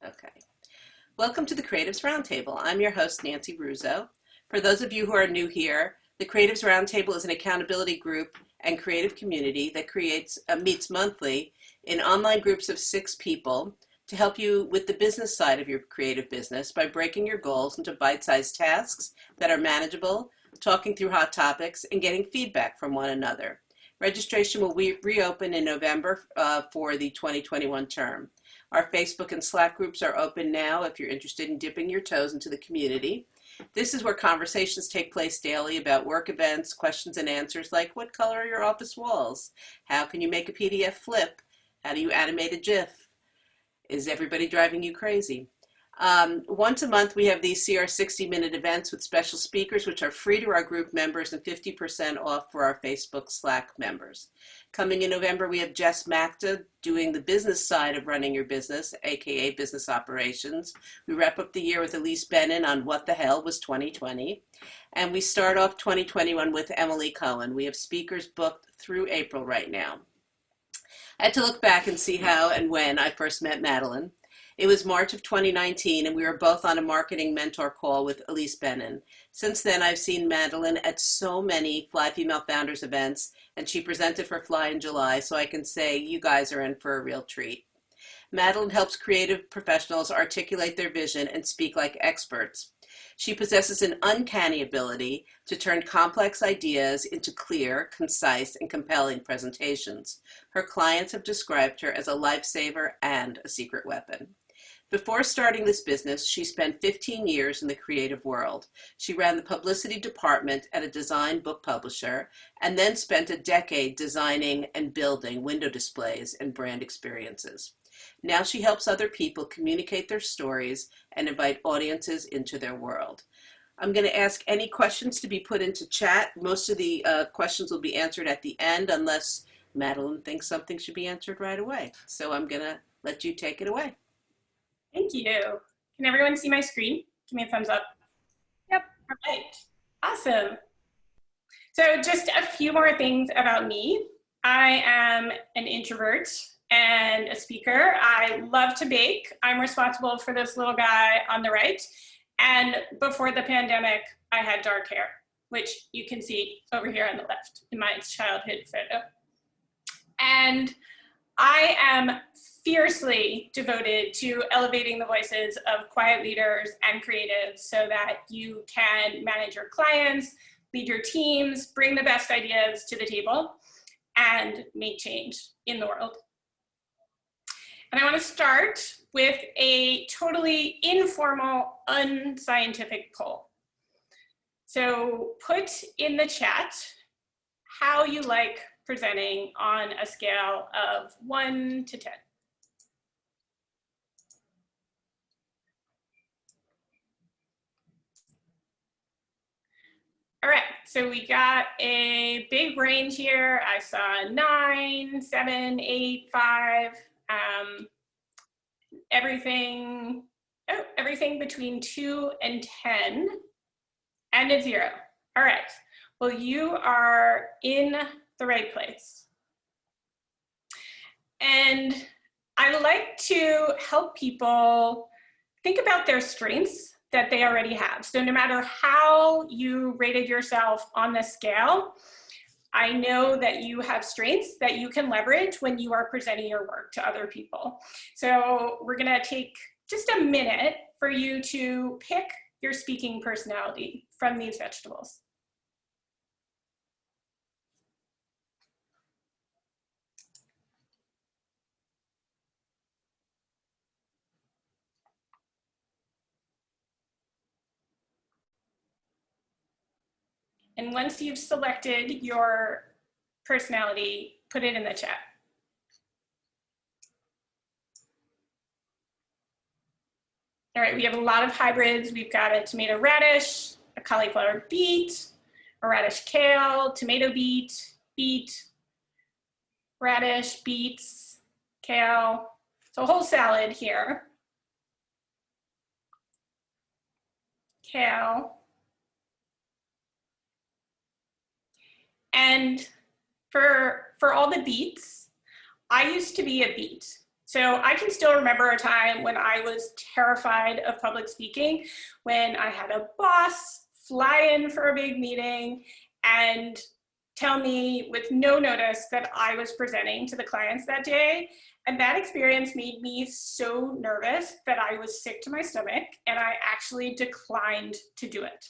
Okay. Welcome to the Creatives Roundtable. I'm your host, Nancy Russo. For those of you who are new here, the Creatives Roundtable is an accountability group and creative community that meets monthly in online groups of 6 people to help you with the business side of your creative business by breaking your goals into bite-sized tasks that are manageable, talking through hot topics, and getting feedback from one another. Registration will reopen in November for the 2021 term. Our Facebook and Slack groups are open now if you're interested in dipping your toes into the community. This is where conversations take place daily about work events, questions and answers like what color are your office walls? How can you make a PDF flip? How do you animate a GIF? Is everybody driving you crazy? Once a month, we have these CR 60-minute events with special speakers, which are free to our group members and 50% off for our Facebook Slack members. Coming in November, we have Jess Macta doing the business side of running your business, aka business operations. We wrap up the year with Elise Bennon on what the hell was 2020. And we start off 2021 with Emily Cohen. We have speakers booked through April right now. I had to look back and see how and when I first met Madeline. It was March of 2019, and we were both on a marketing mentor call with Elise Bennon. Since then, I've seen Madeline at so many Fly Female Founders events, and she presented for Fly in July, so I can say you guys are in for a real treat. Madeline helps creative professionals articulate their vision and speak like experts. She possesses an uncanny ability to turn complex ideas into clear, concise, and compelling presentations. Her clients have described her as a lifesaver and a secret weapon. Before starting this business, she spent 15 years in the creative world. She ran the publicity department at a design book publisher and then spent a decade designing and building window displays and brand experiences. Now she helps other people communicate their stories and invite audiences into their world. I'm going to ask any questions to be put into chat. Most of the questions will be answered at the end unless Madeline thinks something should be answered right away. So I'm going to let you take it away. Thank you. Can everyone see my screen? Give me a thumbs up. Yep. All right. Awesome. So just a few more things about me. I am an introvert and a speaker. I love to bake. I'm responsible for this little guy on the right. And before the pandemic, I had dark hair, which you can see over here on the left in my childhood photo. And I am fiercely devoted to elevating the voices of quiet leaders and creatives so that you can manage your clients, lead your teams, bring the best ideas to the table, and make change in the world. And I want to start with a totally informal, unscientific poll. So put in the chat how you like presenting on a scale of 1 to 10. All right, so we got a big range here. I saw 9, 7, 8, 5, everything between 2 and 10, and a 0. All right, well, you are in the right place. And I like to help people think about their strengths that they already have. So no matter how you rated yourself on the scale, I know that you have strengths that you can leverage when you are presenting your work to other people. So we're gonna take just a minute for you to pick your speaking personality from these vegetables. And once you've selected your personality, put it in the chat. All right, we have a lot of hybrids. We've got a tomato radish, a cauliflower beet, a radish kale, tomato beet, beet, radish, beets, kale. So a whole salad here. Kale. And for all the beets, I used to be a beet. So I can still remember a time when I was terrified of public speaking, when I had a boss fly in for a big meeting and tell me with no notice that I was presenting to the clients that day. And that experience made me so nervous that I was sick to my stomach and I actually declined to do it.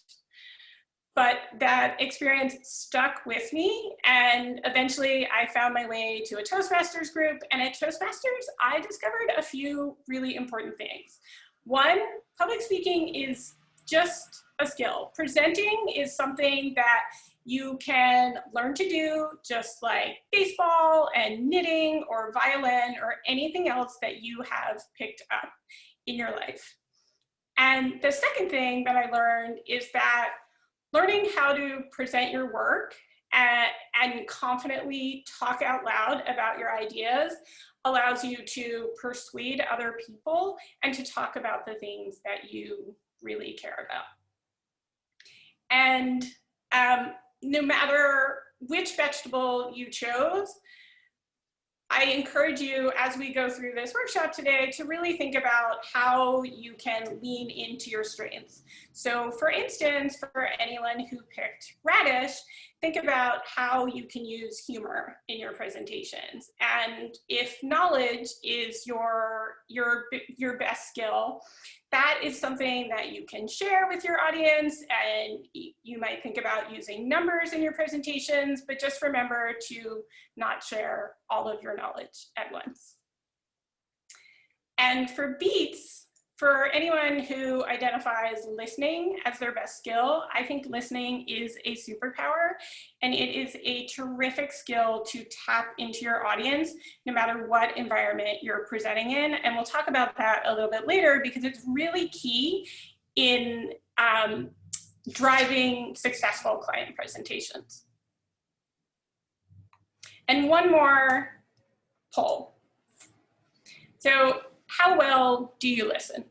But that experience stuck with me, and eventually I found my way to a Toastmasters group, and at Toastmasters, I discovered a few really important things. One, public speaking is just a skill. Presenting is something that you can learn to do just like baseball and knitting or violin or anything else that you have picked up in your life. And the second thing that I learned is that learning how to present your work and confidently talk out loud about your ideas allows you to persuade other people and to talk about the things that you really care about. And no matter which vegetable you chose, I encourage you, as we go through this workshop today, to really think about how you can lean into your strengths. So for instance, for anyone who picked radish, think about how you can use humor in your presentations. And if knowledge is your best skill, that is something that you can share with your audience, and you might think about using numbers in your presentations, but just remember to not share all of your knowledge at once. And for beats, for anyone who identifies listening as their best skill, I think listening is a superpower, and it is a terrific skill to tap into your audience no matter what environment you're presenting in. And we'll talk about that a little bit later because it's really key in driving successful client presentations. And one more poll. So, how well do you listen?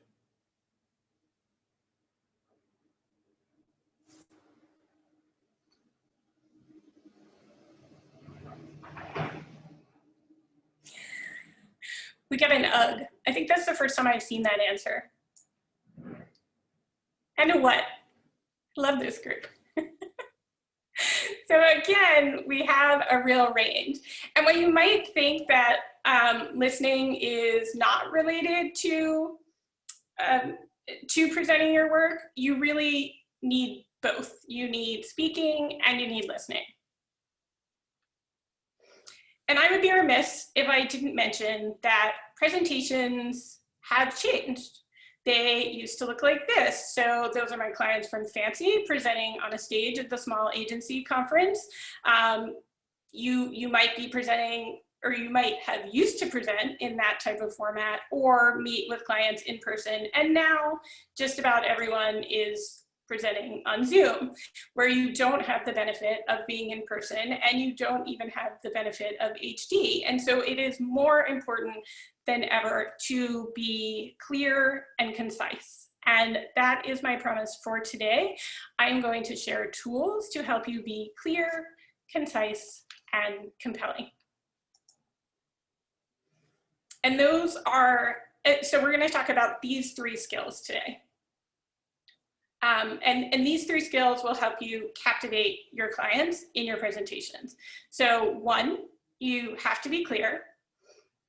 We got an UGG. I think that's the first time I've seen that answer. And a what? Love this group. So again, we have a real range. And when you might think that listening is not related to presenting your work, you really need both. You need speaking and you need listening. And I would be remiss if I didn't mention that presentations have changed. They used to look like this. So those are my clients from Fancy presenting on a stage at the small agency conference. You might be presenting, or you might have used to present in that type of format or meet with clients in person. And now just about everyone is presenting on Zoom, where you don't have the benefit of being in person and you don't even have the benefit of HD. And so it is more important than ever to be clear and concise. And that is my promise for today. I'm going to share tools to help you be clear, concise, and compelling. And those are, so we're going to talk about these three skills today. And these three skills will help you captivate your clients in your presentations. So one, you have to be clear.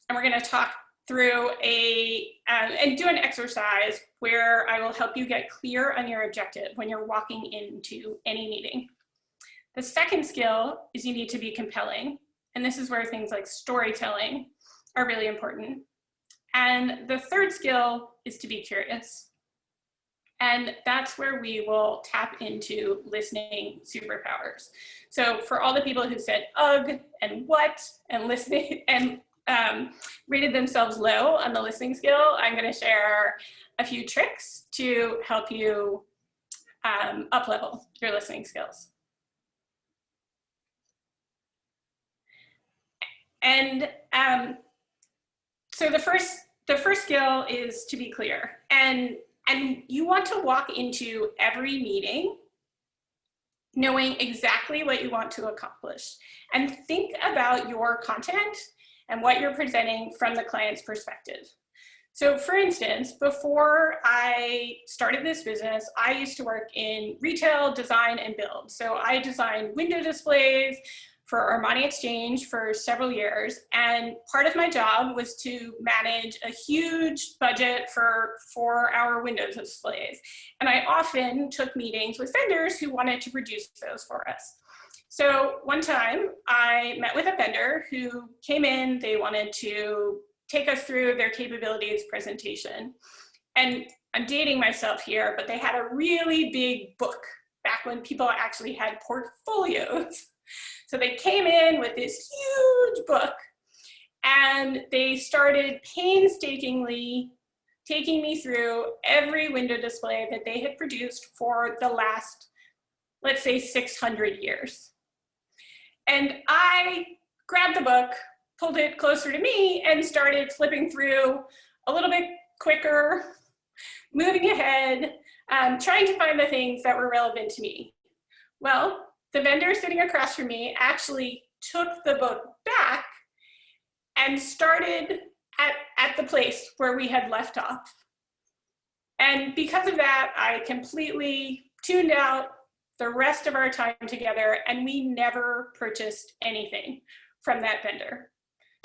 And we're going to talk through and do an exercise where I will help you get clear on your objective when you're walking into any meeting. The second skill is you need to be compelling. And this is where things like storytelling are really important. And the third skill is to be curious. And that's where we will tap into listening superpowers. So for all the people who said ugh and what and listening and rated themselves low on the listening skill, I'm going to share a few tricks to help you up-level your listening skills. And so the first skill is to be clear. And you want to walk into every meeting knowing exactly what you want to accomplish. And think about your content and what you're presenting from the client's perspective. So for instance, before I started this business, I used to work in retail, design, and build. So I designed window displays for Armani Exchange for several years. And part of my job was to manage a huge budget for our window displays. And I often took meetings with vendors who wanted to produce those for us. So one time I met with a vendor who came in, they wanted to take us through their capabilities presentation. And I'm dating myself here, but they had a really big book back when people actually had portfolios. So they came in with this huge book and they started painstakingly taking me through every window display that they had produced for the last, let's say, 600 years. And I grabbed the book, pulled it closer to me, and started flipping through a little bit quicker, moving ahead, trying to find the things that were relevant to me. Well, the vendor sitting across from me actually took the book back and started at the place where we had left off. And because of that, I completely tuned out the rest of our time together, and we never purchased anything from that vendor.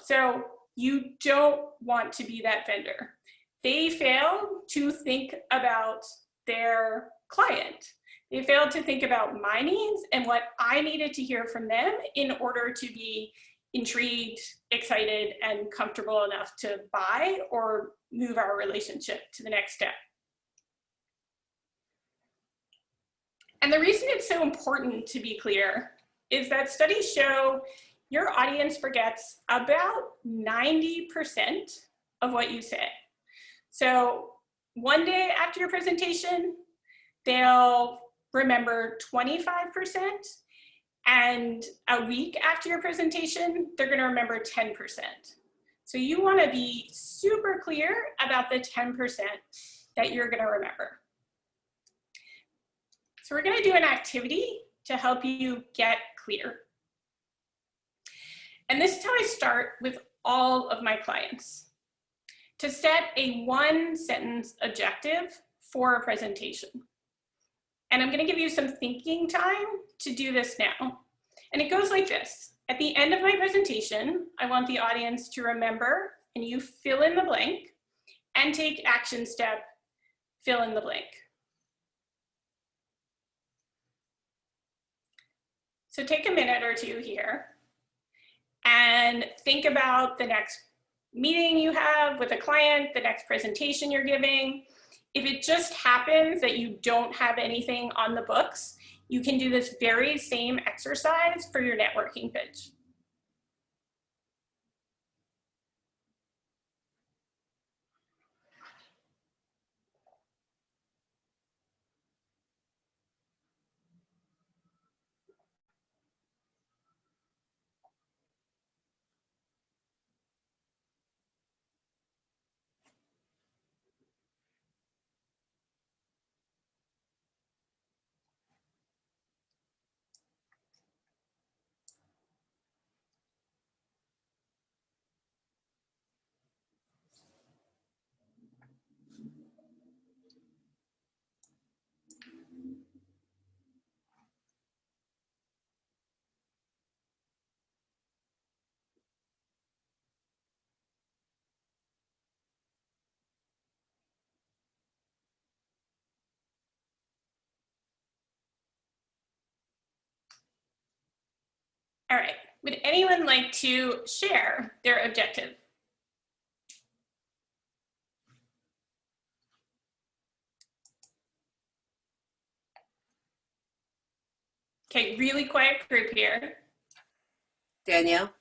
So you don't want to be that vendor. They failed to think about their client. They failed to think about my needs and what I needed to hear from them in order to be intrigued, excited, and comfortable enough to buy or move our relationship to the next step. And the reason it's so important to be clear is that studies show your audience forgets about 90% of what you say. So one day after your presentation, they'll remember 25%, and a week after your presentation, they're going to remember 10%. So you want to be super clear about the 10% that you're going to remember. So we're going to do an activity to help you get clear. And this is how I start with all of my clients, to set a one-sentence objective for a presentation. And I'm going to give you some thinking time to do this now. And it goes like this. At the end of my presentation, I want the audience to remember, and you fill in the blank, and take action step, fill in the blank. So take a minute or two here and think about the next meeting you have with a client, the next presentation you're giving. If it just happens that you don't have anything on the books, you can do this very same exercise for your networking pitch. All right, would anyone like to share their objective? Okay, really quiet group here. Danielle?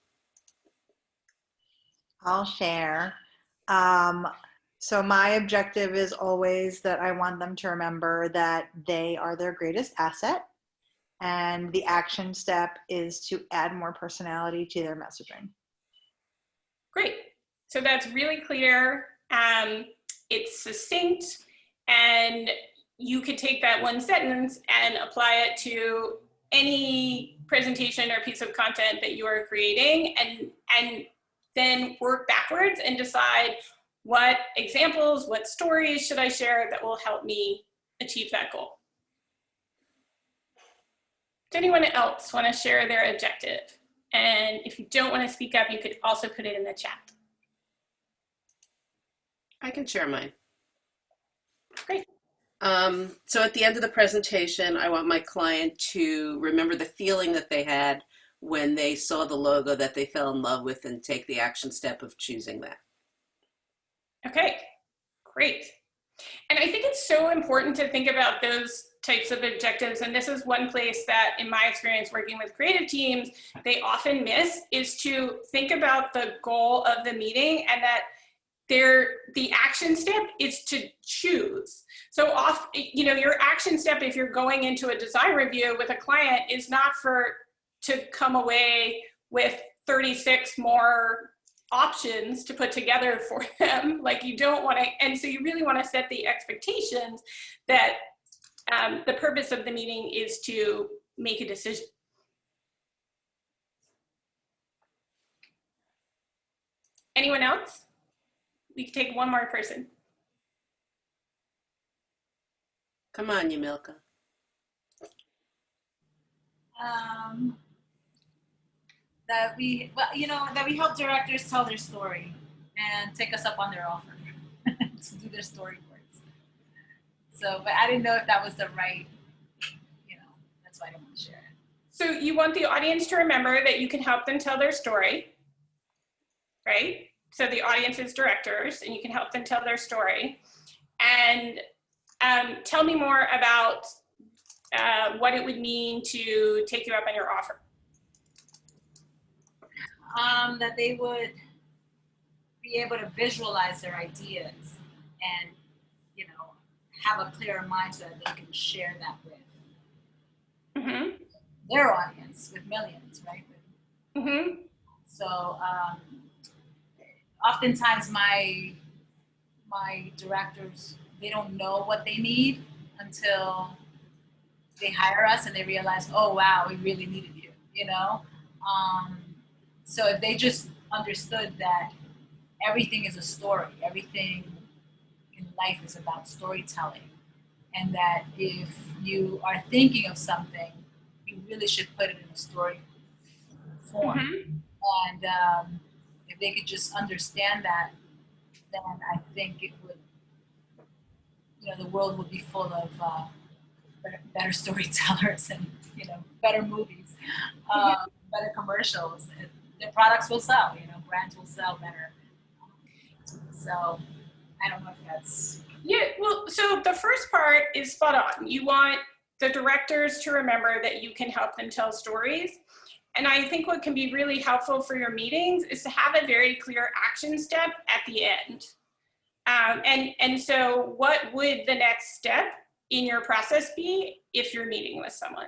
I'll share. So my objective is always that I want them to remember that they are their greatest asset. And the action step is to add more personality to their messaging. Great. So that's really clear. It's succinct, and you could take that one sentence and apply it to any presentation or piece of content that you are creating, and then work backwards and decide what examples, what stories should I share that will help me achieve that goal. Does anyone else want to share their objective? And if you don't want to speak up, you could also put it in the chat. I can share mine. Great. So at the end of the presentation, I want my client to remember the feeling that they had when they saw the logo that they fell in love with and take the action step of choosing that. Okay, great. And I think it's so important to think about those types of objectives. And this is one place that, in my experience working with creative teams, they often miss, is to think about the goal of the meeting, and that the action step is to choose. So your action step, if you're going into a design review with a client, is not to come away with 36 more options to put together for them. Like, you don't want to, and so you really want to set the expectations that the purpose of the meeting is to make a decision. Anyone else? We can take one more person. Come on, Yamilka. That we help directors tell their story and take us up on their offer to do their storyboards. So, but I didn't know if that was the right, that's why I didn't want to share it. So you want the audience to remember that you can help them tell their story, right? So the audience is directors, and you can help them tell their story. And tell me more about what it would mean to take you up on your offer. That they would be able to visualize their ideas and, have a clearer mind so that they can share that with their audience, with millions, right? So oftentimes my directors, they don't know what they need until they hire us and they realize, oh wow, we really needed you, so if they just understood that everything is a story, everything in life is about storytelling, and that if you are thinking of something, you really should put it in a story form. And if they could just understand that, then I think it would, the world would be full of better storytellers and, better movies, better commercials. Their products will sell, brands will sell better. So I don't know if that's... Yeah, well, so the first part is spot on. You want the directors to remember that you can help them tell stories. And I think what can be really helpful for your meetings is to have a very clear action step at the end. And so what would the next step in your process be if you're meeting with someone?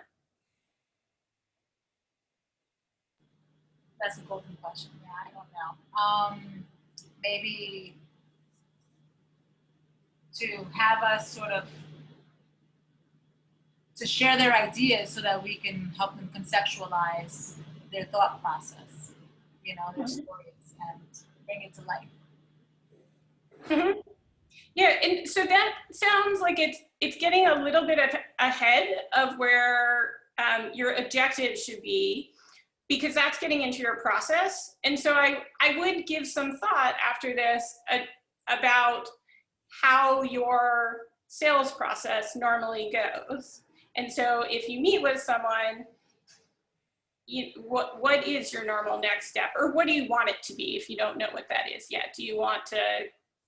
That's a golden question. Yeah, I don't know. Maybe to have us sort of to share their ideas so that we can help them conceptualize their thought process, their stories, and bring it to life. Yeah, and so that sounds like it's getting a little bit ahead of where your objective should be, because that's getting into your process. And so I would give some thought after this about how your sales process normally goes. And so if you meet with someone, what is your normal next step? Or what do you want it to be if you don't know what that is yet? Do you want to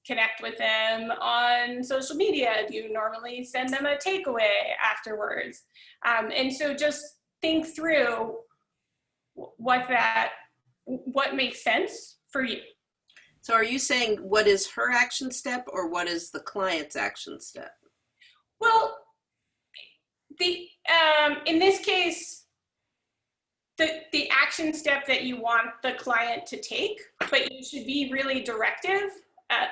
connect with them on social media? Do you normally send them a takeaway afterwards? And so just think through what makes sense for you. So are you saying what is her action step or what is the client's action step? Well, in this case, the action step that you want the client to take, but you should be really directive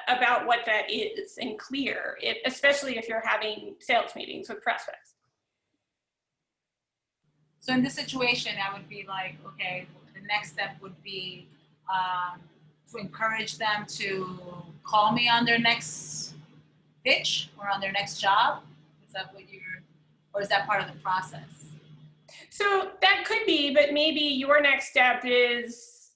about what that is and clear, especially if you're having sales meetings with prospects. So in this situation, I would be like, okay, the next step would be to encourage them to call me on their next pitch or on their next job? Is that what you're, or is that part of the process? So that could be, but maybe your next step is,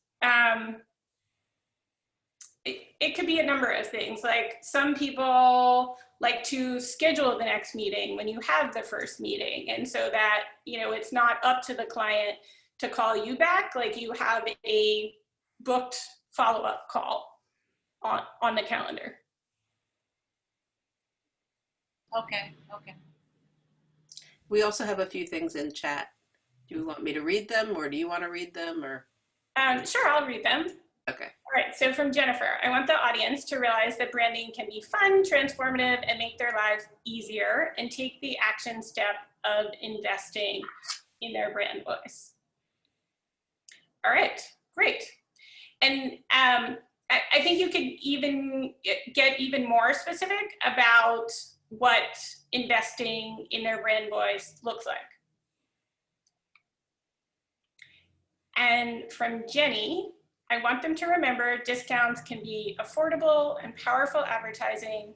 it could be a number of things. Like some people like to schedule the next meeting when you have the first meeting. And so that, you know, it's not up to the client to call you back, like you have a booked follow-up call on the calendar. Okay, okay. We also have a few things in chat. Do you want me to read them, or do you want to read them, or? Sure, I'll read them. Okay. All right, so from Jennifer, I want the audience to realize that branding can be fun, transformative, and make their lives easier, and take the action step of investing in their brand voice. All right, great. And I think you could even get even more specific about what investing in their brand voice looks like. And from Jenny, I want them to remember discounts can be affordable and powerful advertising.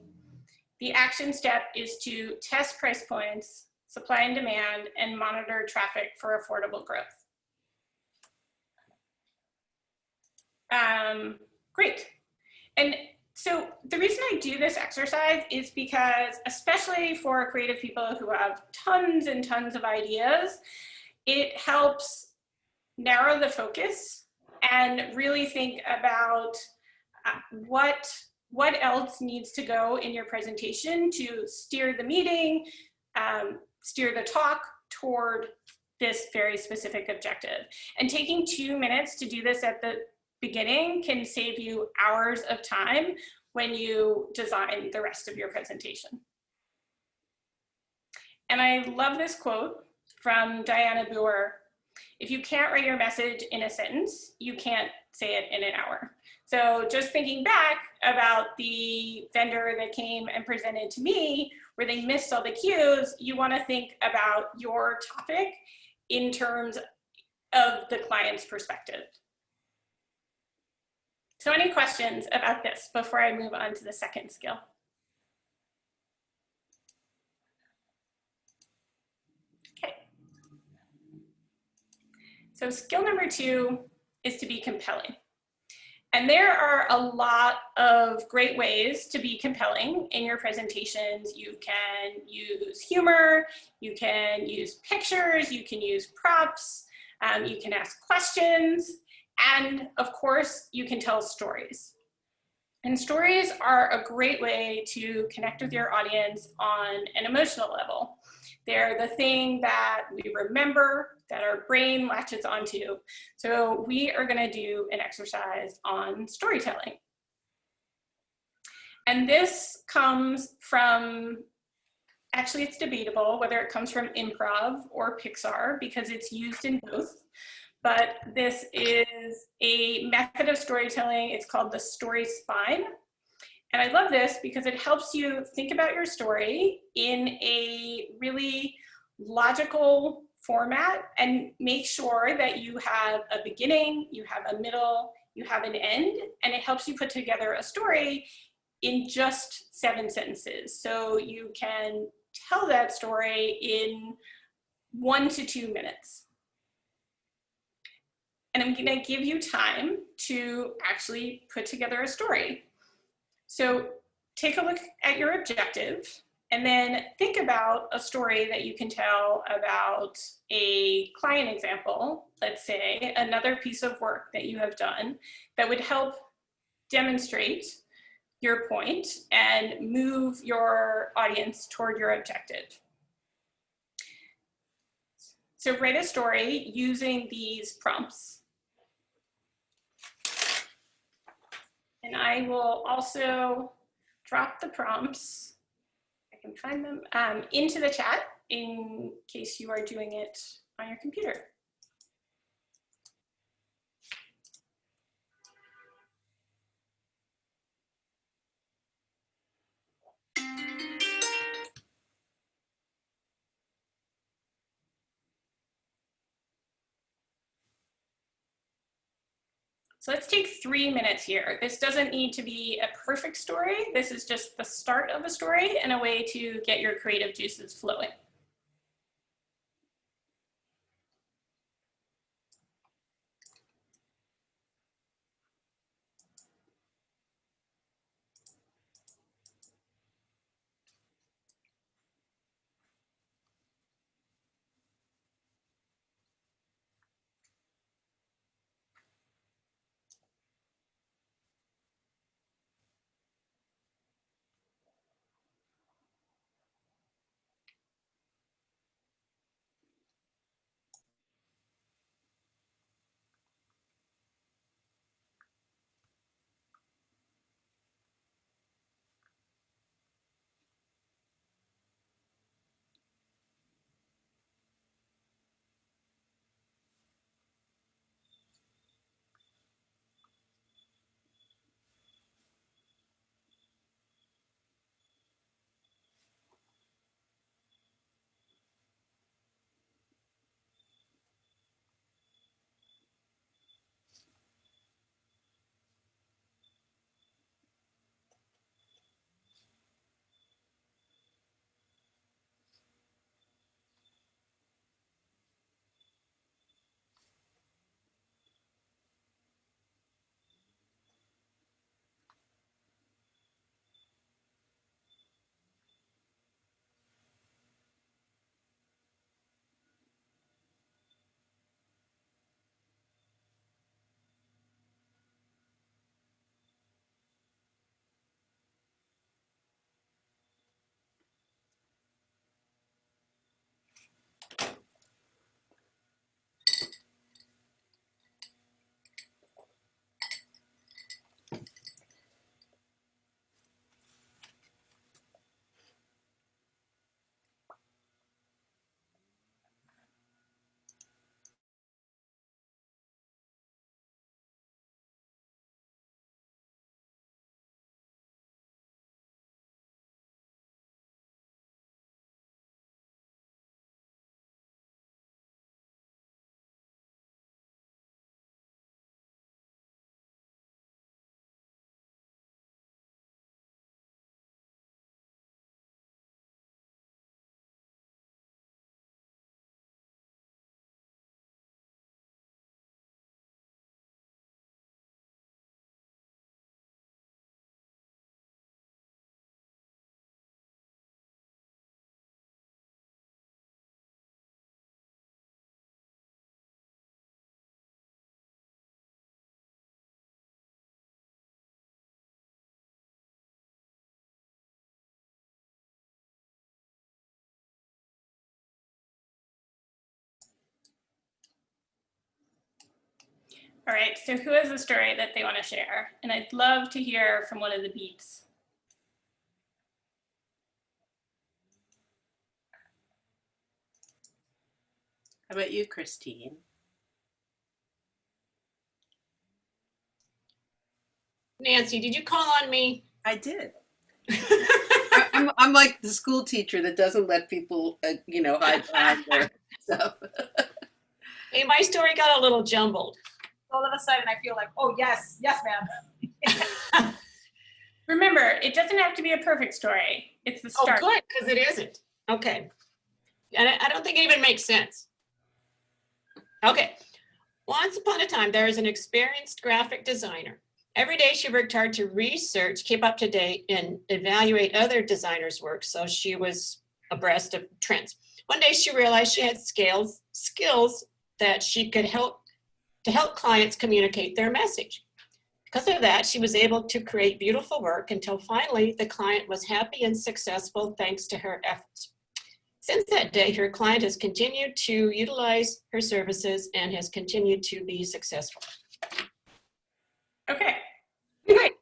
The action step is to test price points, supply and demand, and monitor traffic for affordable growth. Great. And so the reason I do this exercise is because, especially for creative people who have tons and tons of ideas, it helps narrow the focus and really think about what else needs to go in your presentation to steer the meeting, steer the talk toward this very specific objective. And taking 2 minutes to do this at the beginning can save you hours of time when you design the rest of your presentation. And I love this quote from Diana Boer: "If you can't write your message in a sentence, you can't say it in an hour." So just thinking back about the vendor that came and presented to me where they missed all the cues, you want to think about your topic in terms of the client's perspective. So any questions about this before I move on to the second skill? Okay. So skill number 2 is to be compelling. And there are a lot of great ways to be compelling in your presentations. You can use humor, you can use pictures, you can use props, you can ask questions, and of course, you can tell stories. And stories are a great way to connect with your audience on an emotional level. They're the thing that we remember, that our brain latches onto. So we are going to do an exercise on storytelling. And this comes from, actually it's debatable whether it comes from improv or Pixar because it's used in both. But this is a method of storytelling. It's called the story spine. And I love this because it helps you think about your story in a really logical format and make sure that you have a beginning, you have a middle, you have an end, and it helps you put together a story in just 7 sentences. So you can tell that story in 1 to 2 minutes. And I'm gonna give you time to actually put together a story. So take a look at your objective and then think about a story that you can tell about a client example, let's say, another piece of work that you have done that would help demonstrate your point and move your audience toward your objective. So write a story using these prompts. And I will also drop the prompts, I can find them, into the chat in case you are doing it on your computer. So let's take 3 minutes here. This doesn't need to be a perfect story. This is just the start of a story and a way to get your creative juices flowing. All right, so who has a story that they want to share? And I'd love to hear from one of the beats. How about you, Christine? Nancy, did you call on me? I did. I'm like the school teacher that doesn't let people, hide behind their stuff. Hey, my story got a little jumbled. All of a sudden, I feel like, oh, yes, yes, ma'am. Remember, it doesn't have to be a perfect story. It's the start. Oh, good, because it isn't. Okay. And I don't think it even makes sense. Okay. Once upon a time, there was an experienced graphic designer. Every day she worked hard to research, keep up to date, and evaluate other designers' work, so she was abreast of trends. One day she realized she had skills that she could help clients communicate their message. Because of that, she was able to create beautiful work until finally the client was happy and successful thanks to her efforts. Since that day, her client has continued to utilize her services and has continued to be successful. Okay, great.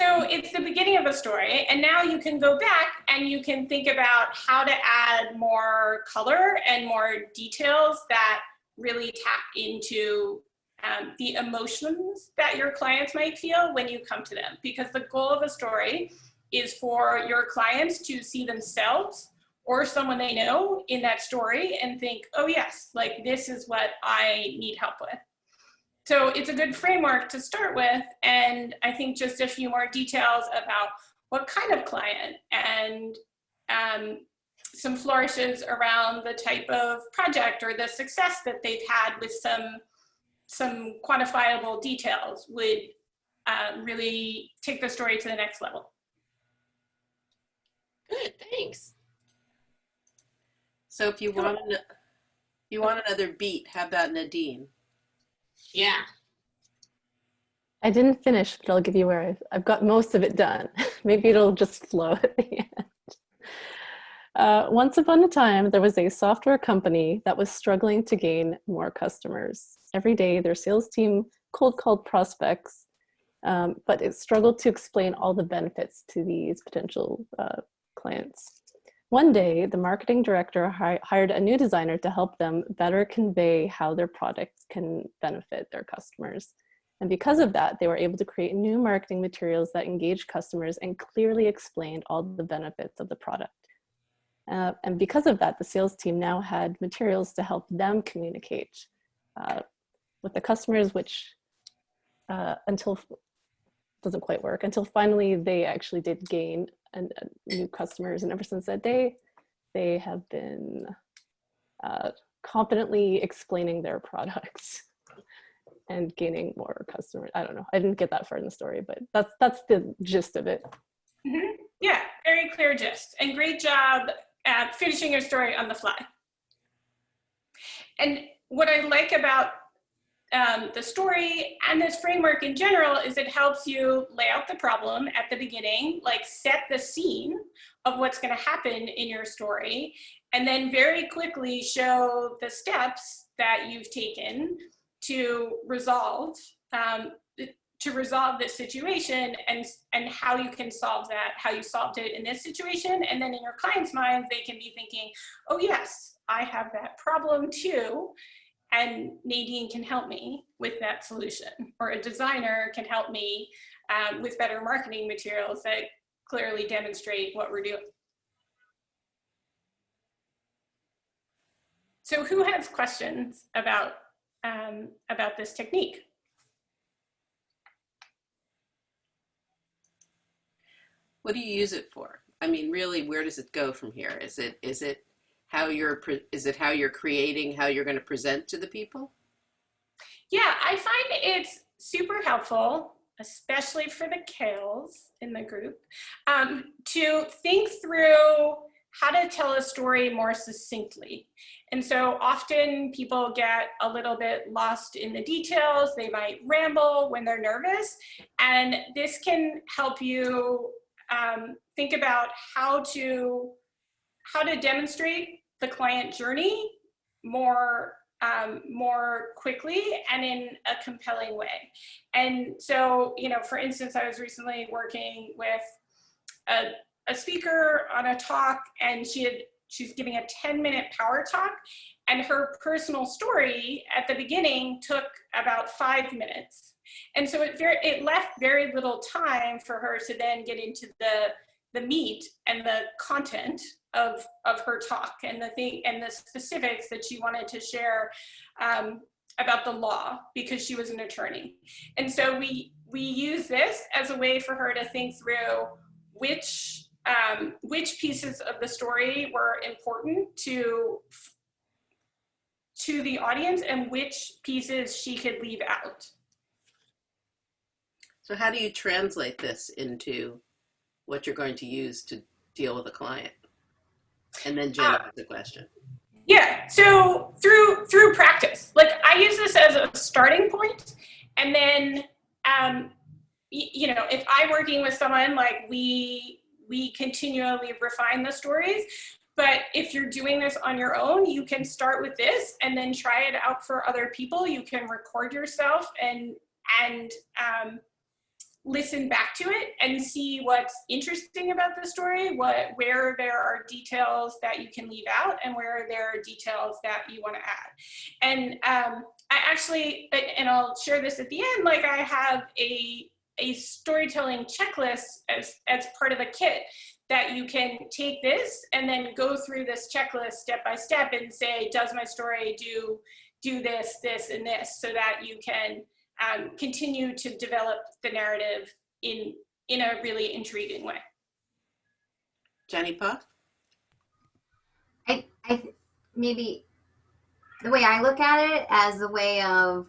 So it's the beginning of a story, and now you can go back and you can think about how to add more color and more details that really tap into the emotions that your clients might feel when you come to them. Because the goal of a story is for your clients to see themselves or someone they know in that story and think, oh yes, like this is what I need help with. So it's a good framework to start with, and I think just a few more details about what kind of client and some flourishes around the type of project or the success that they've had with some quantifiable details would really take the story to the next level. Good, thanks. So if you want another beat, how about Nadine? Yeah. I didn't finish, but I'll give you where I've got most of it done. Maybe it'll just flow at the end. Once upon a time, there was a software company that was struggling to gain more customers. Every day, their sales team cold called prospects, but it struggled to explain all the benefits to these potential clients. One day, the marketing director hired a new designer to help them better convey how their products can benefit their customers. And because of that, they were able to create new marketing materials that engaged customers and clearly explained all the benefits of the product. And because of that, the sales team now had materials to help them communicate with the customers, which until doesn't quite work, until finally they actually did gain new customers. And ever since that day, they have been competently explaining their products and gaining more customers. I don't know, I didn't get that far in the story, but that's the gist of it. Mm-hmm. Yeah, very clear gist, and great job at finishing your story on the fly. And what I like about the story and this framework in general is it helps you lay out the problem at the beginning, like set the scene of what's going to happen in your story, and then very quickly show the steps that you've taken to resolve this situation and how you can solve that, how you solved it in this situation. And then in your client's minds, they can be thinking, oh yes, I have that problem too. And Nadine can help me with that solution, or a designer can help me with better marketing materials that clearly demonstrate what we're doing. So who has questions about this technique? What do you use it for? I mean, really, where does it go from here? Is it how you're creating, how you're going to present to the people? Yeah, I find it's super helpful, especially for the Kales in the group, to think through how to tell a story more succinctly. And so often people get a little bit lost in the details. They might ramble when they're nervous. And this can help you think about how to demonstrate the client journey more quickly and in a compelling way. And so, for instance, I was recently working with a speaker on a talk, and she's giving a 10-minute power talk, and her personal story at the beginning took about 5 minutes. And so it left very little time for her to then get into the meat and the content of her talk and the specifics that she wanted to share about the law, because she was an attorney. And so we use this as a way for her to think through which pieces of the story were important to the audience and which pieces she could leave out. So how do you translate this into what you're going to use to deal with a client? And then Jen has the question. Yeah, so through practice. Like, I use this as a starting point, and then if I'm working with someone, like we continually refine the stories. But if you're doing this on your own, you can start with this and then try it out for other people. You can record yourself and listen back to it and see what's interesting about the story, where there are details that you can leave out and where there are details that you want to add. And I actually, and I'll share this at the end, like I have a storytelling checklist as part of a kit that you can take this and then go through this checklist step by step and say, does my story do this, this, and this, so that you can continue to develop the narrative in a really intriguing way. Jenny Puff? I maybe the way I look at it as a way of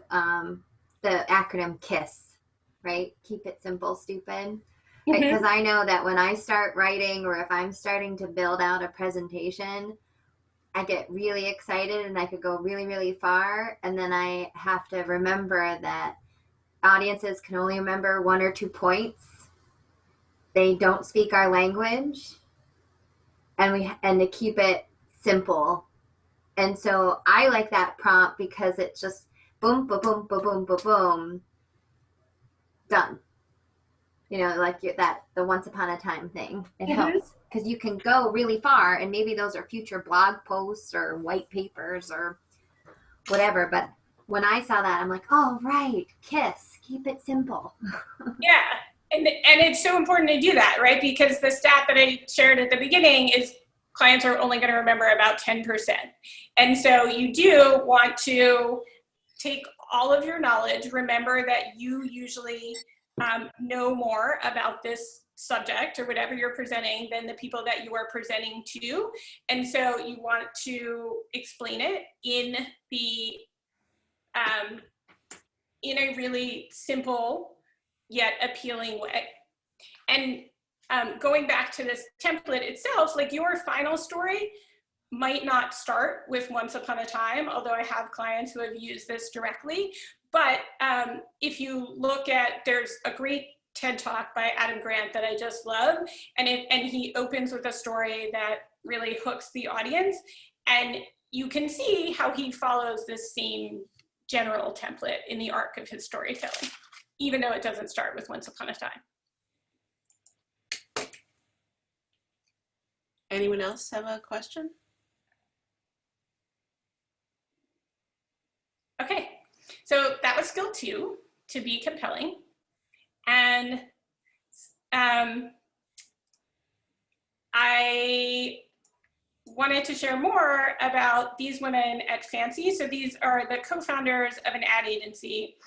the acronym KISS, right? Keep it simple, stupid. Right? Because I know that when I start writing, or if I'm starting to build out a presentation, I get really excited and I could go really, really far. And then I have to remember that audiences can only remember 1 or 2 points. They don't speak our language, and to keep it simple. And so I like that prompt because it's just boom, boom, boom, boom, boom, boom, boom, done. You know, like the once upon a time thing. It helps because you can go really far, and maybe those are future blog posts or white papers or whatever. But when I saw that, I'm like, oh, right, KISS, keep it simple. Yeah, and it's so important to do that, right? Because the stat that I shared at the beginning is clients are only going to remember about 10%. And so you do want to take all of your knowledge, remember that you usually know more about this subject or whatever you're presenting than the people that you are presenting to. And so you want to explain it in a really simple yet appealing way. And going back to this template itself, like your final story might not start with once upon a time, although I have clients who have used this directly. But if you look at, there's a great TED Talk by Adam Grant that I just love, and he opens with a story that really hooks the audience, and you can see how he follows this same general template in the arc of his storytelling, even though it doesn't start with once upon a time. Anyone else have a question? Okay, so that was skill 2, to be compelling. And I wanted to share more about these women at Fancy. So these are the co-founders of an ad agency.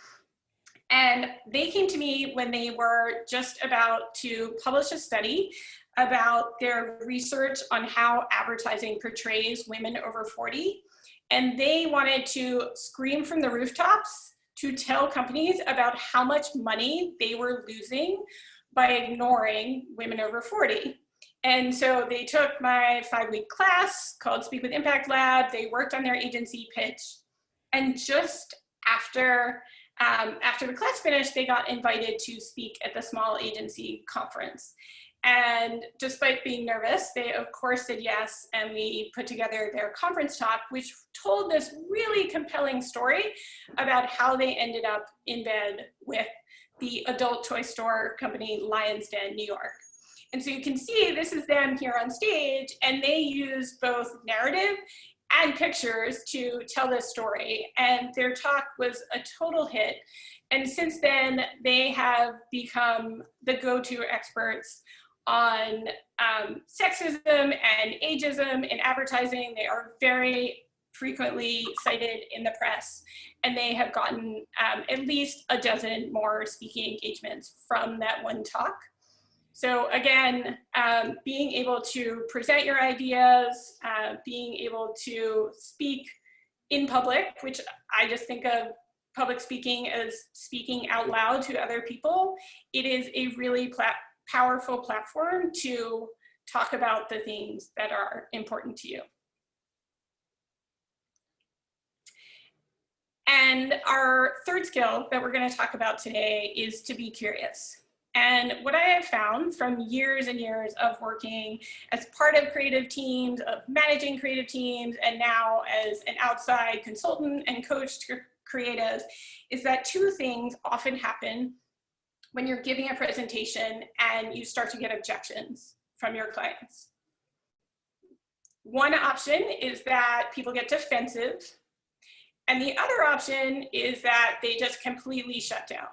And they came to me when they were just about to publish a study about their research on how advertising portrays women over 40. And they wanted to scream from the rooftops to tell companies about how much money they were losing by ignoring women over 40. And so they took my 5-week class called Speak with Impact Lab. They worked on their agency pitch. And just after the class finished, they got invited to speak at the small agency conference. And despite being nervous, they of course said yes, and we put together their conference talk, which told this really compelling story about how they ended up in bed with the adult toy store company Lion's Den, New York. And so you can see this is them here on stage, and they use both narrative and pictures to tell this story. And their talk was a total hit. And since then, they have become the go-to experts on sexism and ageism in advertising. They are very frequently cited in the press, and they have gotten at least a dozen more speaking engagements from that one talk. So again, being able to present your ideas, being able to speak in public, which I just think of public speaking as speaking out loud to other people, it is a really powerful platform to talk about the things that are important to you. And our third skill that we're going to talk about today is to be curious. And what I have found from years and years of working as part of creative teams, of managing creative teams, and now as an outside consultant and coach to creatives, is that 2 things often happen when you're giving a presentation and you start to get objections from your clients. One option is that people get defensive, and the other option is that they just completely shut down.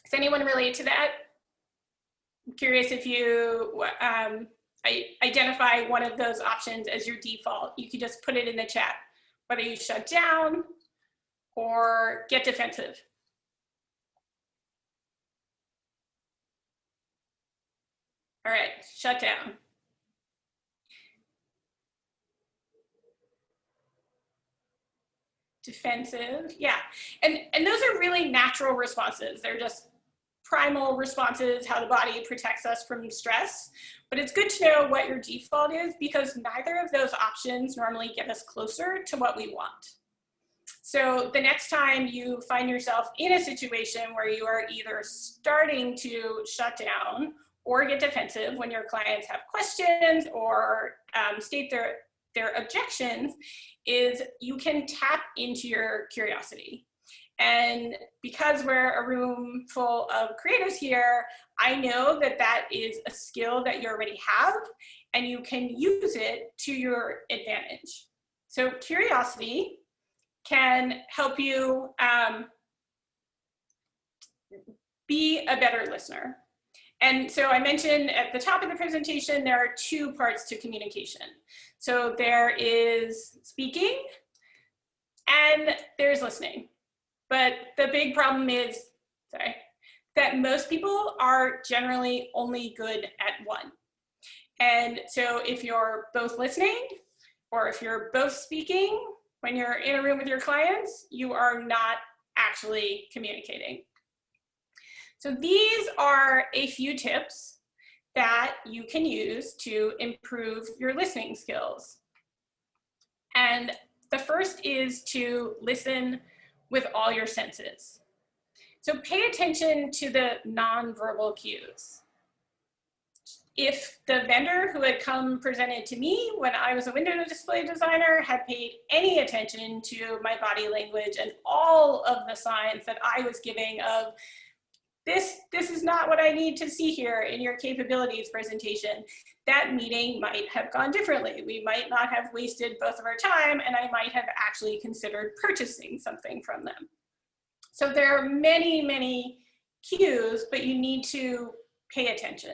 Does anyone relate to that? I'm curious if you identify one of those options as your default. You could just put it in the chat, whether you shut down or get defensive. All right, shut down. Defensive, yeah. And those are really natural responses. They're just primal responses, how the body protects us from stress. But it's good to know what your default is, because neither of those options normally get us closer to what we want. So the next time you find yourself in a situation where you are either starting to shut down or get defensive when your clients have questions or state their objections, is you can tap into your curiosity. And because we're a room full of creatives here, I know that that is a skill that you already have, and you can use it to your advantage. So curiosity can help you be a better listener. And so I mentioned at the top of the presentation, there are two parts to communication. So there is speaking and there's listening. But the big problem is, that most people are generally only good at one. And so if you're both listening or if you're both speaking when you're in a room with your clients, you are not actually communicating. So these are a few tips that you can use to improve your listening skills. And the first is to listen with all your senses. So pay attention to the nonverbal cues. If the vendor who had come presented to me when I was a window display designer had paid any attention to my body language and all of the signs that I was giving of, this is not what I need to see here in your capabilities presentation, that meeting might have gone differently. We might not have wasted both of our time, and I might have actually considered purchasing something from them. So there are many, many cues, but you need to pay attention.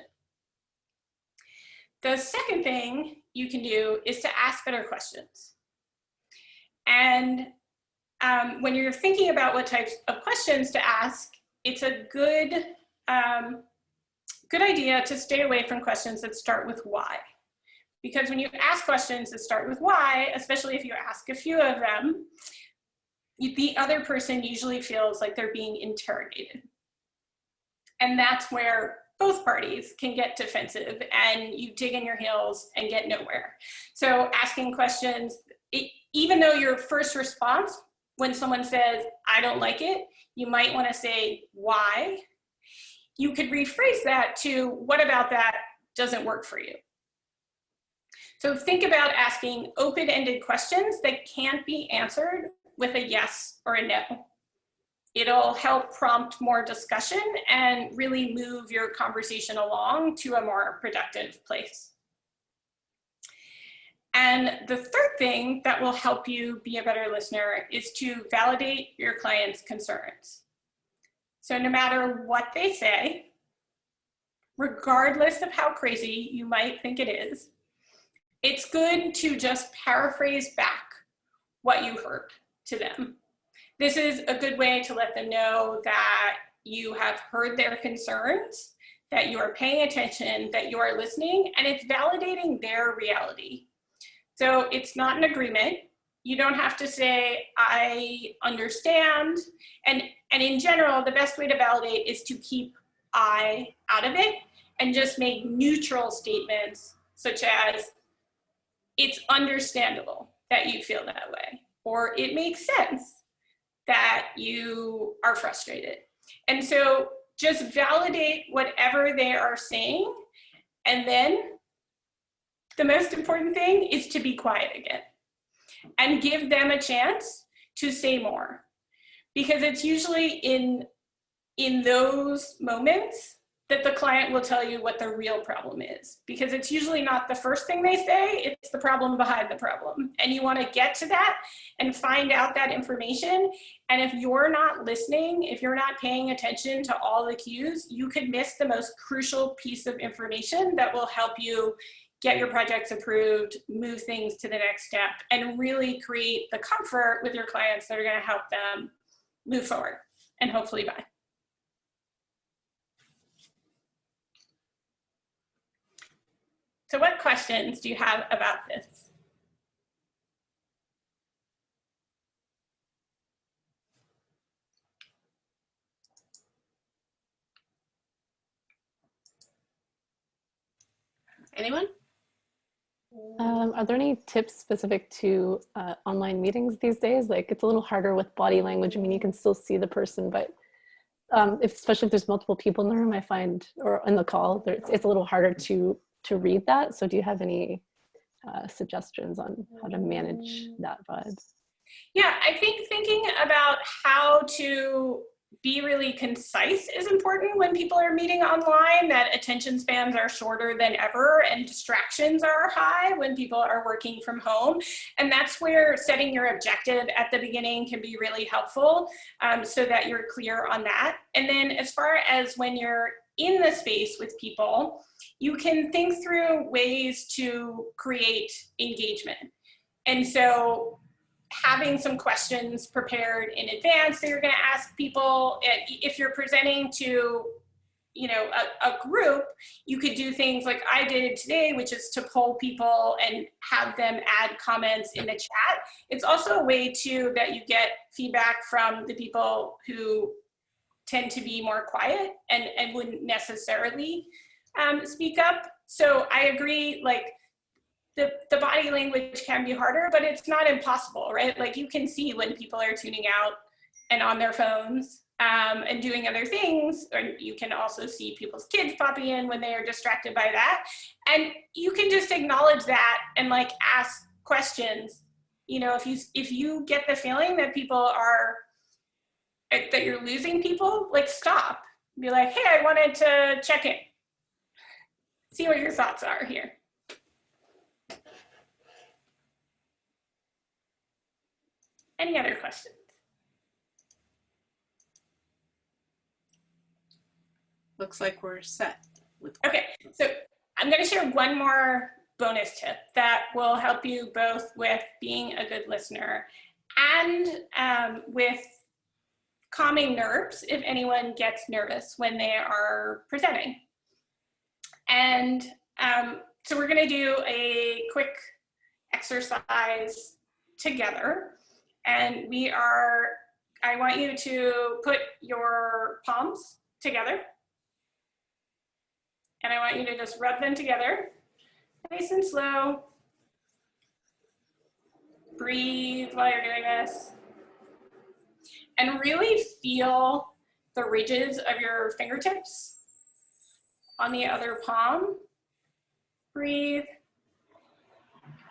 The second thing you can do is to ask better questions. And when you're thinking about what types of questions to ask, it's a good idea to stay away from questions that start with why. Because when you ask questions that start with why, especially if you ask a few of them, the other person usually feels like they're being interrogated. And that's where both parties can get defensive and you dig in your heels and get nowhere. So asking questions, even though your first response when someone says, I don't like it, you might want to say, why? You could rephrase that to, what about that doesn't work for you? So think about asking open-ended questions that can't be answered with a yes or a no. It'll help prompt more discussion and really move your conversation along to a more productive place. And the third thing that will help you be a better listener is to validate your client's concerns. So no matter what they say, regardless of how crazy you might think it is, it's good to just paraphrase back what you heard to them. This is a good way to let them know that you have heard their concerns, that you are paying attention, that you are listening, and it's validating their reality. So it's not an agreement. You don't have to say, I understand. And in general, the best way to validate is to keep I out of it and just make neutral statements such as, it's understandable that you feel that way, or it makes sense that you are frustrated. And so just validate whatever they are saying, and then the most important thing is to be quiet again and give them a chance to say more, because it's usually in those moments that the client will tell you what the real problem is, because it's usually not the first thing they say, it's the problem behind the problem. And you want to get to that and find out that information. And if you're not listening, if you're not paying attention to all the cues, you could miss the most crucial piece of information that will help you get your projects approved, move things to the next step, and really create the comfort with your clients that are going to help them move forward and hopefully buy. So what questions do you have about this? Anyone? Are there any tips specific to online meetings these days? Like, it's a little harder with body language. I mean, you can still see the person, but especially if there's multiple people in the room, I find, or in the call, it's a little harder to read that. So do you have any suggestions on how to manage that vibe? Yeah, I think thinking about how to be really concise is important when people are meeting online, that attention spans are shorter than ever and distractions are high when people are working from home. And that's where setting your objective at the beginning can be really helpful, so that you're clear on that. And then as far as when you're in the space with people, you can think through ways to create engagement. And so having some questions prepared in advance that you're going to ask people. If you're presenting to, you know, a group, you could do things like I did today, which is to poll people and have them add comments in the chat. It's also a way too that you get feedback from the people who tend to be more quiet and wouldn't necessarily speak up. So I agree, like, the body language can be harder, but it's not impossible, right? Like, you can see when people are tuning out and on their phones and doing other things, or you can also see people's kids popping in when they are distracted by that. And you can just acknowledge that and like ask questions. You know, if you get the feeling that people are, that you're losing people, like, stop. Be like, hey, I wanted to check in. See what your thoughts are here. Any other questions? Looks like we're set with Okay, so I'm going to share one more bonus tip that will help you both with being a good listener and with calming nerves if anyone gets nervous when they are presenting. And so we're going to do a quick exercise together. And I want you to put your palms together. And I want you to just rub them together, nice and slow. Breathe while you're doing this. And really feel the ridges of your fingertips on the other palm. Breathe.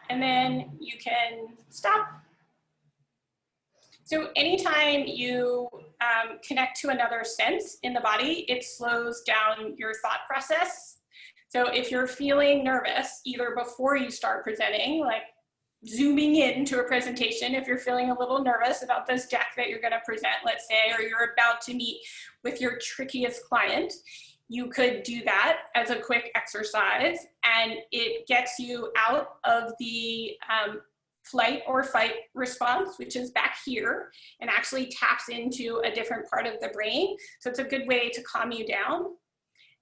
And then you can stop. So anytime you connect to another sense in the body, it slows down your thought process. So if you're feeling nervous, either before you start presenting, like zooming into a presentation, if you're feeling a little nervous about this deck that you're going to present, let's say, or you're about to meet with your trickiest client, you could do that as a quick exercise, and it gets you out of the flight or fight response, which is back here, and actually taps into a different part of the brain. So it's a good way to calm you down.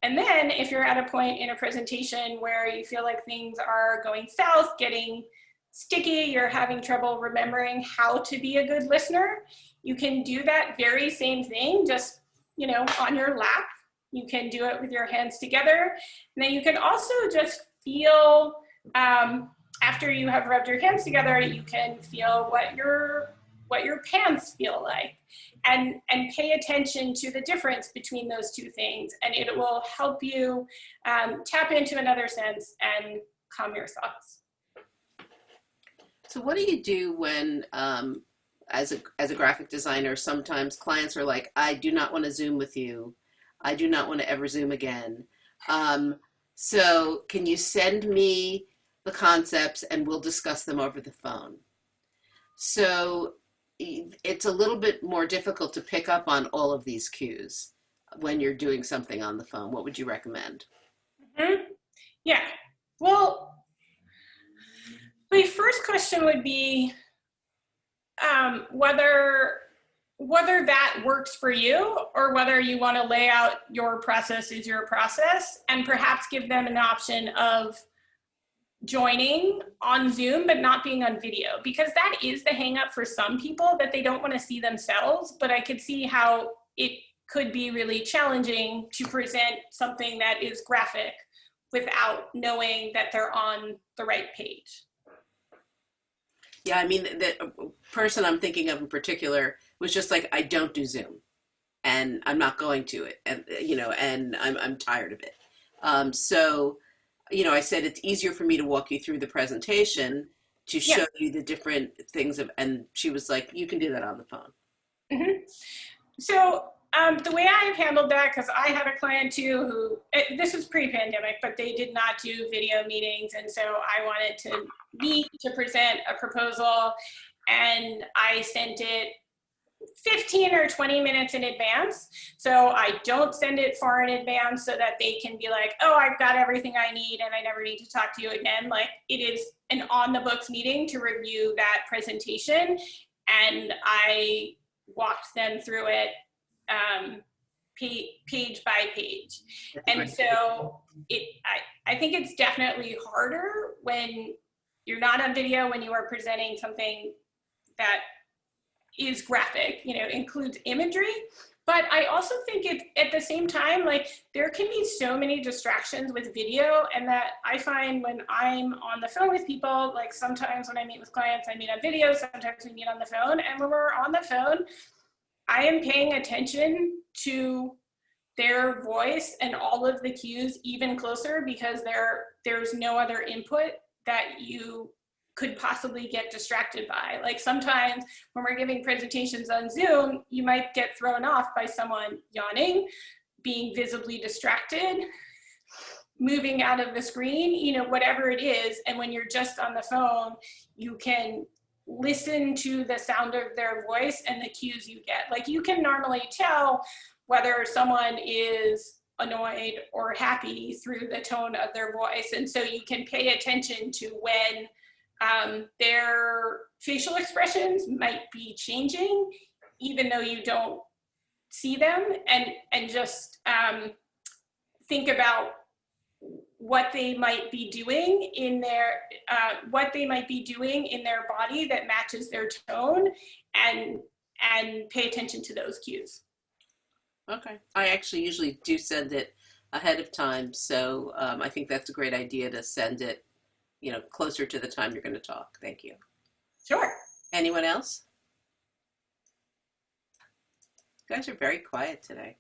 And then if you're at a point in a presentation where you feel like things are going south, getting sticky, you're having trouble remembering how to be a good listener, you can do that very same thing, just, you know, on your lap. You can do it with your hands together. And then you can also just feel, after you have rubbed your hands together, you can feel what your pants feel like, and pay attention to the difference between those two things, and it will help you tap into another sense and calm your thoughts. So what do you do when, as a graphic designer, sometimes clients are like, I do not want to Zoom with you. I do not want to ever Zoom again. So can you send me the concepts and we'll discuss them over the phone? So it's a little bit more difficult to pick up on all of these cues when you're doing something on the phone. What would you recommend? Mm-hmm. Yeah, well, question would be whether that works for you, or whether you want to lay out your process as your process, and perhaps give them an option of joining on Zoom but not being on video, because that is the hang up for some people, that they don't want to see themselves. But I could see how it could be really challenging to present something that is graphic without knowing that they're on the right page. Yeah, I mean, the person I'm thinking of in particular was just like, I don't do Zoom, and I'm not going to it, and and I'm tired of it. So, I said it's easier for me to walk you through the presentation to show you the different things and she was like, you can do that on the phone. Mm-hmm. So the way I've handled that, because I had a client too who, this was pre-pandemic, but they did not do video meetings, and so I wanted to meet to present a proposal, and I sent it 15 or 20 minutes in advance. So I don't send it far in advance so that they can be like, oh, I've got everything I need and I never need to talk to you again. Like, it is an on the books meeting to review that presentation, and I walked them through it page by page. And so I think it's definitely harder when you're not on video, when you are presenting something that is graphic, includes imagery. But I also think at the same time, like, there can be so many distractions with video, and that I find when I'm on the phone with people, like sometimes when I meet with clients, I meet on video, sometimes we meet on the phone. And when we're on the phone, I am paying attention to their voice and all of the cues even closer, because there's no other input that you could possibly get distracted by. Like, sometimes when we're giving presentations on Zoom, you might get thrown off by someone yawning, being visibly distracted, moving out of the screen, whatever it is. And when you're just on the phone, you can listen to the sound of their voice and the cues you get. Like, you can normally tell whether someone is annoyed or happy through the tone of their voice. And so you can pay attention to when their facial expressions might be changing, even though you don't see them, and just think about what they might be doing in their body that matches their tone, and pay attention to those cues. Okay. I actually usually do send it ahead of time, so I think that's a great idea to send it closer to the time you're going to talk. Thank you. Sure. Anyone else? You guys are very quiet today.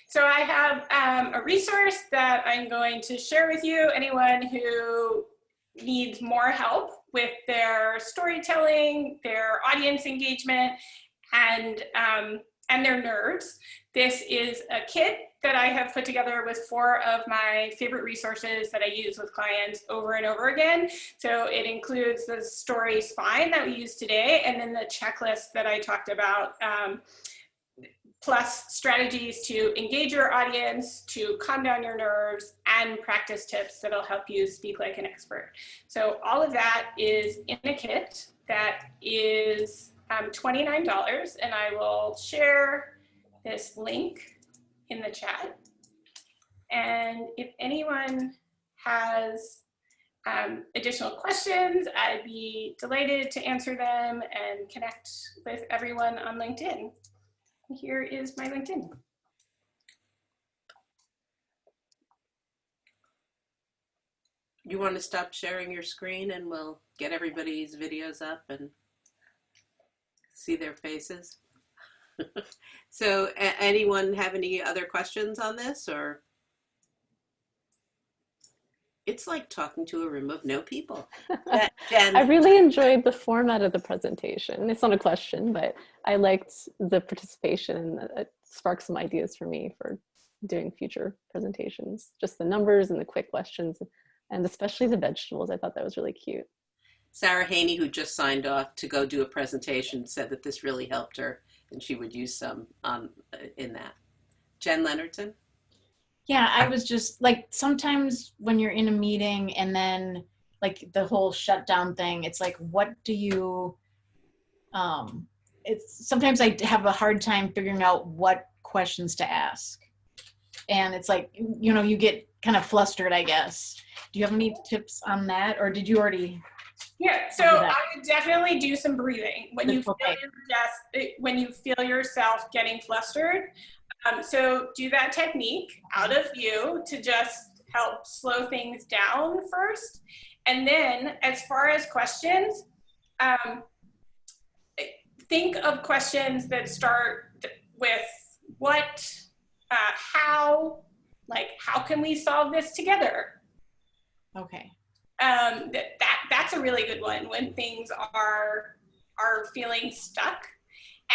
So I have a resource that I'm going to share with you. Anyone who needs more help with their storytelling, their audience engagement, and their nerves. This is a kit that I have put together with 4 of my favorite resources that I use with clients over and over again. So it includes the story spine that we use today, and then the checklist that I talked about, plus strategies to engage your audience, to calm down your nerves, and practice tips that'll help you speak like an expert. So all of that is in a kit that is $29, and I will share this link in the chat. And if anyone has additional questions, I'd be delighted to answer them and connect with everyone on LinkedIn. Here is my LinkedIn. You want to stop sharing your screen and we'll get everybody's videos up and see their faces? So anyone have any other questions on this, or? It's like talking to a room of no people. Jen. I really enjoyed the format of the presentation. It's not a question, but I liked the participation, and it sparked some ideas for me for doing future presentations. Just the numbers and the quick questions, and especially the vegetables. I thought that was really cute. Sarah Haney, who just signed off to go do a presentation, said that this really helped her and she would use some in that. Jen Leonardson? Yeah, I was just like, sometimes when you're in a meeting and then like the whole shutdown thing. It's like, what do you, it's sometimes I have a hard time figuring out what questions to ask. And it's like, you know, you get kind of flustered, I guess. Do you have any tips on that, or did you already? Yeah, so I would definitely do some breathing when you feel when you feel yourself getting flustered. So do that technique out of view to just help slow things down first. And then as far as questions, think of questions that start with what, how, like, how can we solve this together? Okay. That's a really good one when things are feeling stuck.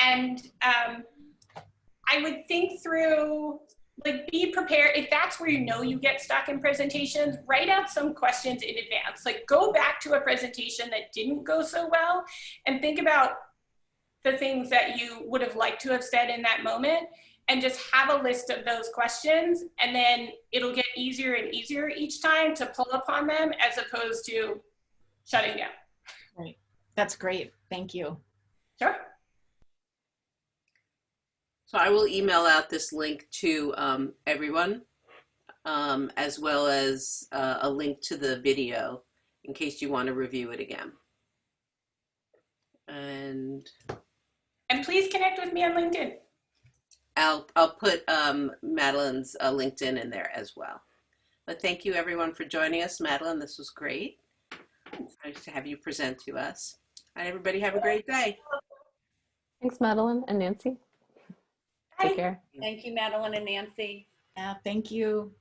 And I would think through, like, be prepared. If that's where you know you get stuck in presentations, write out some questions in advance. Like, go back to a presentation that didn't go so well and think about the things that you would have liked to have said in that moment, and just have a list of those questions, and then it'll get easier and easier each time to pull upon them as opposed to shutting down. Right. That's great. Thank you. Sure. So I will email out this link to everyone, as well as a link to the video in case you want to review it again. And please connect with me on LinkedIn. I'll put Madeline's LinkedIn in there as well. But thank you everyone for joining us. Madeline, this was great. Nice to have you present to us. And everybody have a great day. Thanks, Madeline and Nancy. Bye. Take care. Thank you, Madeline and Nancy. Yeah, thank you.